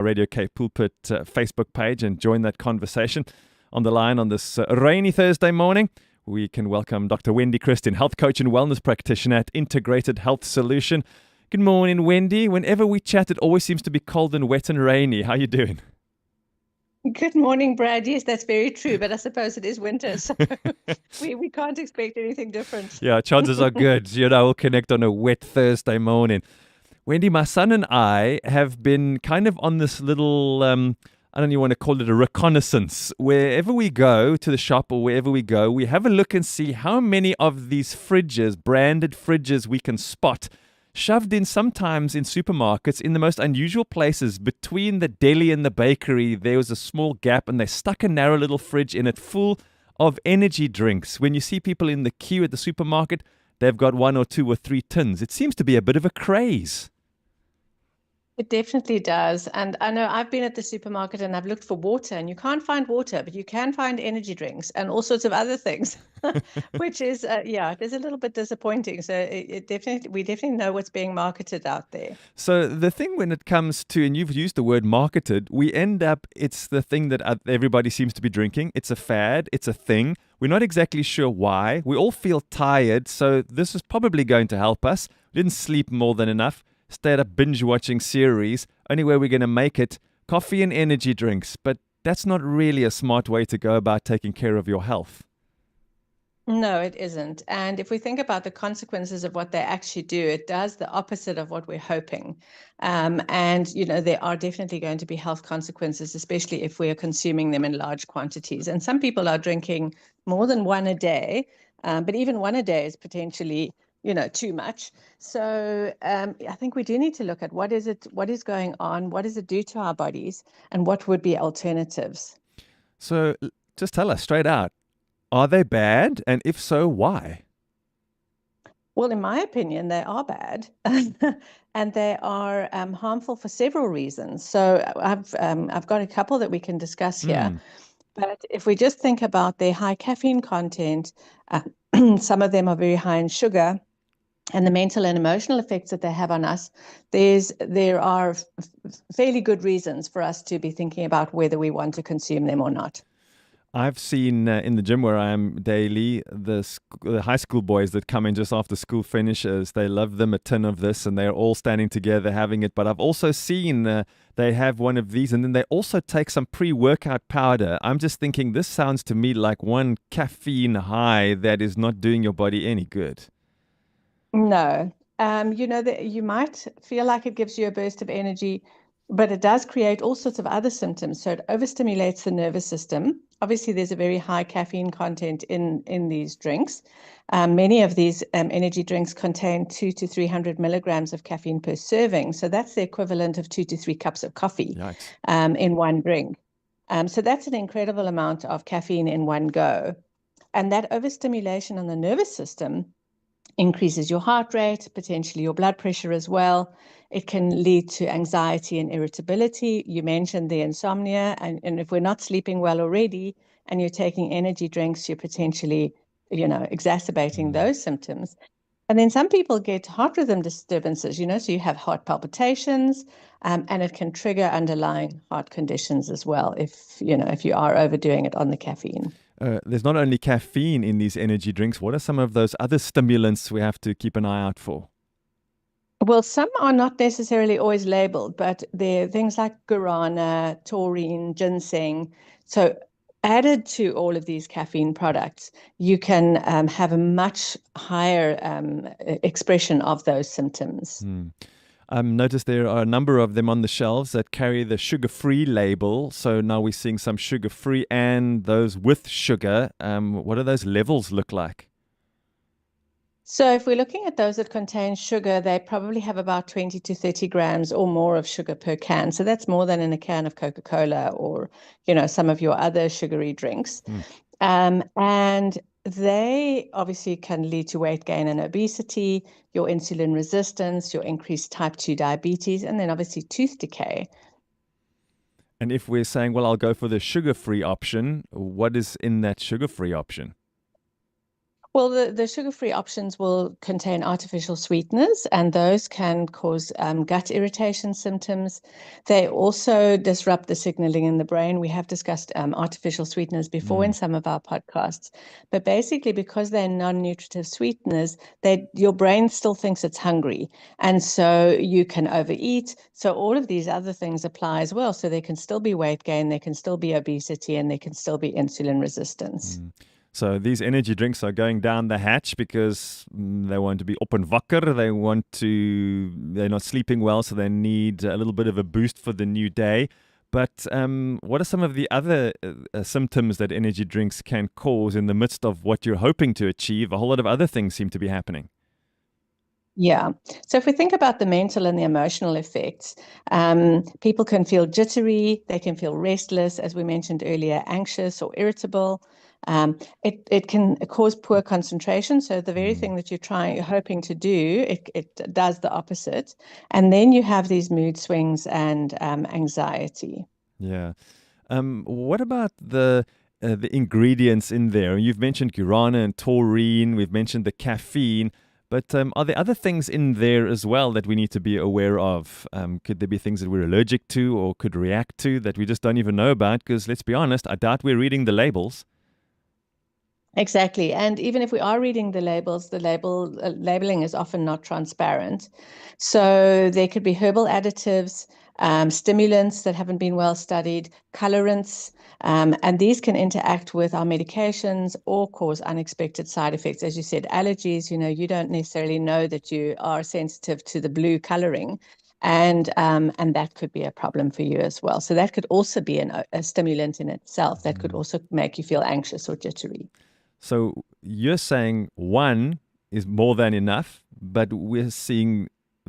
Radio K Pulpit Facebook page and join that conversation. On the line on this rainy Thursday morning, we can welcome Dr. Wendy Christian, health coach and wellness practitioner at Integrated Health Solution. Good morning, Wendy. Whenever we chat, it always seems to be cold and wet and rainy. How are you doing? Good morning, Brad. Yes, that's very true, but I suppose it is winter, so we can't expect anything different. Yeah, chances are good. We'll connect on a wet Thursday morning. Wendy, my son and I have been kind of on this little, I don't even want to call it a reconnaissance. Wherever we go to the shop or wherever we go, we have a look and see how many of these fridges, branded fridges, we can spot shoved in sometimes in supermarkets in the most unusual places. Between the deli and the bakery, there was a small gap and they stuck a narrow little fridge in it full of energy drinks. When you see people in the queue at the supermarket, they've got 1 or 2 or 3 tins. It seems to be a bit of a craze. It definitely does. And I know I've been at the supermarket and I've looked for water, and you can't find water, but you can find energy drinks and all sorts of other things, which is, it is a little bit disappointing. So we definitely know what's being marketed out there. So the thing when it comes to, and you've used the word marketed, we end up, it's the thing that everybody seems to be drinking. It's a fad. It's a thing. We're not exactly sure why. We all feel tired. So this is probably going to help us. We didn't sleep more than enough. Stayed up binge-watching series. Only way we're going to make it, coffee and energy drinks. But that's not really a smart way to go about taking care of your health. No, it isn't. And if we think about the consequences of what they actually do, it does the opposite of what we're hoping. There are definitely going to be health consequences, especially if we are consuming them in large quantities. And some people are drinking more than one a day, but even one a day is potentially too much. So I think we do need to look at what is going on, what does it do to our bodies, and what would be alternatives. So just tell us straight out, are they bad? And if so, why? Well, in my opinion, they are bad, and they are harmful for several reasons. So I've got a couple that we can discuss here. But if we just think about their high caffeine content, some of them are very high in sugar, and the mental and emotional effects that they have on us, there are fairly good reasons for us to be thinking about whether we want to consume them or not. I've seen in the gym where I am daily, the high school boys that come in just after school finishes, they love them a tin of this and they're all standing together having it. But I've also seen they have one of these and then they also take some pre-workout powder. I'm just thinking this sounds to me like one caffeine high that is not doing your body any good. No. You might feel like it gives you a burst of energy, but it does create all sorts of other symptoms. So it overstimulates the nervous system. Obviously, there's a very high caffeine content in these drinks. Many of these energy drinks contain 200 to 300 milligrams of caffeine per serving. So that's the equivalent of 2 to 3 cups of coffee in one drink. So that's an incredible amount of caffeine in one go. And that overstimulation on the nervous system increases your heart rate, potentially your blood pressure as well. It can lead to anxiety and irritability. You mentioned the insomnia, and if we're not sleeping well already and you're taking energy drinks, you're potentially, exacerbating those symptoms. And then some people get heart rhythm disturbances, so you have heart palpitations, and it can trigger underlying heart conditions as well if you are overdoing it on the caffeine. There's not only caffeine in these energy drinks. What are some of those other stimulants we have to keep an eye out for? Well, some are not necessarily always labeled, but they're things like guarana, taurine, ginseng. So added to all of these caffeine products, you can have a much higher expression of those symptoms. Notice there are a number of them on the shelves that carry the sugar-free label. So now we're seeing some sugar-free and those with sugar. What do those levels look like? So if we're looking at those that contain sugar, they probably have about 20 to 30 grams or more of sugar per can. So that's more than in a can of Coca-Cola or, some of your other sugary drinks. And they obviously can lead to weight gain and obesity, your insulin resistance, your increased type 2 diabetes, and then obviously tooth decay. And if we're saying, well, I'll go for the sugar-free option, what is in that sugar-free option? Well, the sugar-free options will contain artificial sweeteners, and those can cause gut irritation symptoms. They also disrupt the signaling in the brain. We have discussed artificial sweeteners before in some of our podcasts, but basically, because they're non-nutritive sweeteners, your brain still thinks it's hungry, and so you can overeat. So all of these other things apply as well. So there can still be weight gain, there can still be obesity, and there can still be insulin resistance. So these energy drinks are going down the hatch because they want to be op en wakker. They're not sleeping well, so they need a little bit of a boost for the new day. But what are some of the other symptoms that energy drinks can cause in the midst of what you're hoping to achieve? A whole lot of other things seem to be happening. Yeah. So if we think about the mental and the emotional effects, people can feel jittery, they can feel restless, as we mentioned earlier, anxious or irritable. It can cause poor concentration. So the very thing that you're hoping to do, it does the opposite. And then you have these mood swings and anxiety. Yeah. What about the ingredients in there? You've mentioned guarana and taurine. We've mentioned the caffeine. But are there other things in there as well that we need to be aware of? Could there be things that we're allergic to or could react to that we just don't even know about? Because let's be honest, I doubt we're reading the labels. Exactly. And even if we are reading the labels, the labeling is often not transparent. So there could be herbal additives, stimulants that haven't been well studied, colorants, and these can interact with our medications or cause unexpected side effects. As you said, allergies, you don't necessarily know that you are sensitive to the blue coloring. And that could be a problem for you as well. So that could also be a stimulant in itself that could also make you feel anxious or jittery. So you're saying one is more than enough, but we're seeing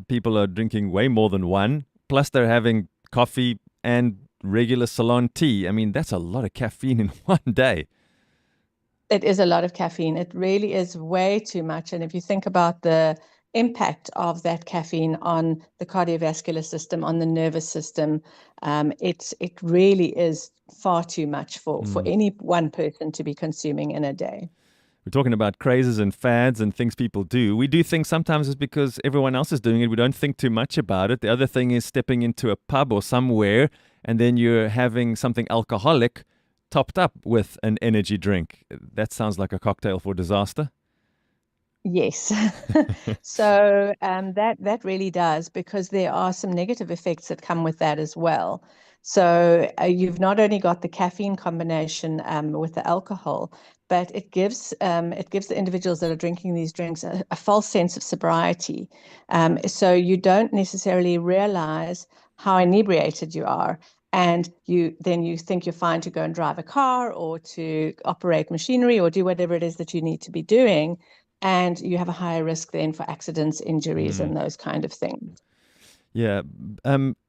people are drinking way more than one, plus they're having coffee and regular Ceylon tea. I mean, that's a lot of caffeine in one day. It is a lot of caffeine. It really is way too much. And if you think about the impact of that caffeine on the cardiovascular system, on the nervous system, it really is far too much for any one person to be consuming in a day. We're talking about crazes and fads and things people do. We do things sometimes it's because everyone else is doing it. We don't think too much about it. The other thing is stepping into a pub or somewhere and then you're having something alcoholic topped up with an energy drink. That sounds like a cocktail for disaster. Yes. So that really does, because there are some negative effects that come with that as well. So you've not only got the caffeine combination with the alcohol, but it gives the individuals that are drinking these drinks a false sense of sobriety. So you don't necessarily realize how inebriated you are. And you think you're fine to go and drive a car or to operate machinery or do whatever it is that you need to be doing. And you have a higher risk then for accidents, injuries, and those kind of things. Yeah.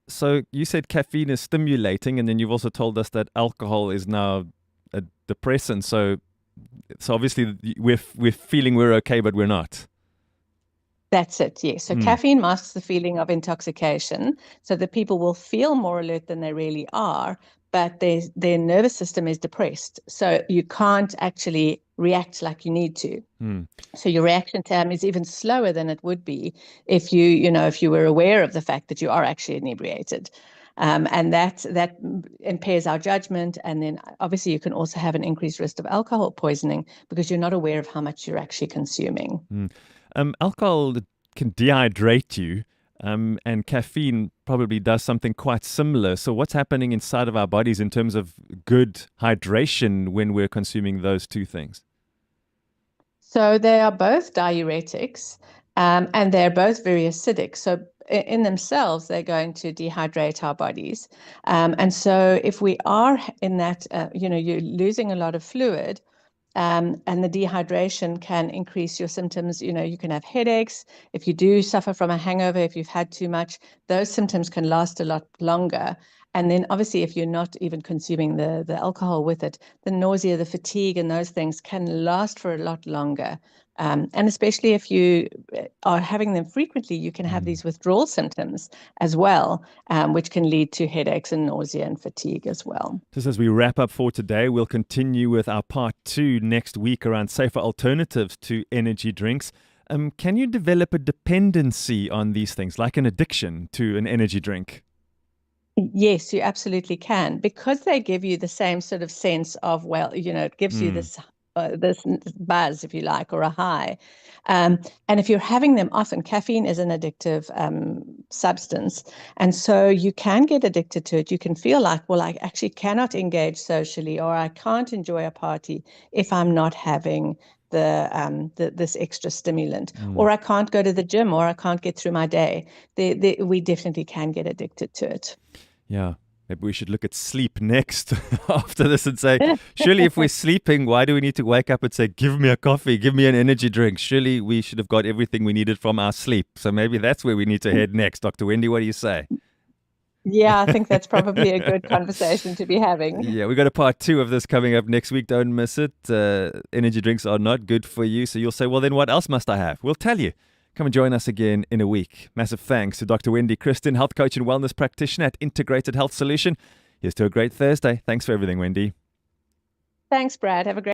So you said caffeine is stimulating, and then you've also told us that alcohol is now a depressant. So obviously we're feeling we're okay, but we're not. That's it, yes. So caffeine masks the feeling of intoxication so that people will feel more alert than they really are, but their nervous system is depressed. So you can't actually react like you need to. So your reaction time is even slower than it would be if you were aware of the fact that you are actually inebriated. And that impairs our judgment. And then obviously you can also have an increased risk of alcohol poisoning because you're not aware of how much you're actually consuming. Alcohol can dehydrate you, and caffeine probably does something quite similar. So what's happening inside of our bodies in terms of good hydration when we're consuming those two things? So they are both diuretics, and they're both very acidic. So in themselves, they're going to dehydrate our bodies. And so if we are in that, you're losing a lot of fluid, and the dehydration can increase your symptoms. You can have headaches. If you do suffer from a hangover, if you've had too much, those symptoms can last a lot longer. And then obviously if you're not even consuming the alcohol with it, the nausea, the fatigue, and those things can last for a lot longer. And especially if you are having them frequently, you can have these withdrawal symptoms as well, which can lead to headaches and nausea and fatigue as well. Just as we wrap up for today, we'll continue with our part 2 next week around safer alternatives to energy drinks. Can you develop a dependency on these things, like an addiction to an energy drink? Yes, you absolutely can, because they give you the same sort of sense of, well, it gives you this buzz, if you like, or a high. And if you're having them often, caffeine is an addictive substance. And so you can get addicted to it. You can feel like, well, I actually cannot engage socially, or I can't enjoy a party if I'm not having this extra stimulant, or I can't go to the gym, or I can't get through my day. We definitely can get addicted to it. Yeah. Maybe we should look at sleep next after this and say, surely if we're sleeping, why do we need to wake up and say, give me a coffee, give me an energy drink? Surely we should have got everything we needed from our sleep. So maybe that's where we need to head next. Dr. Wendy, what do you say? Yeah, I think that's probably a good conversation to be having. Yeah, we got a part 2 of this coming up next week. Don't miss it. Energy drinks are not good for you. So you'll say, well, then what else must I have? We'll tell you. Come and join us again in a week. Massive thanks to Dr. Wendy Christen, health coach and wellness practitioner at Integrated Health Solution. Here's to a great Thursday. Thanks for everything, Wendy. Thanks, Brad. Have a great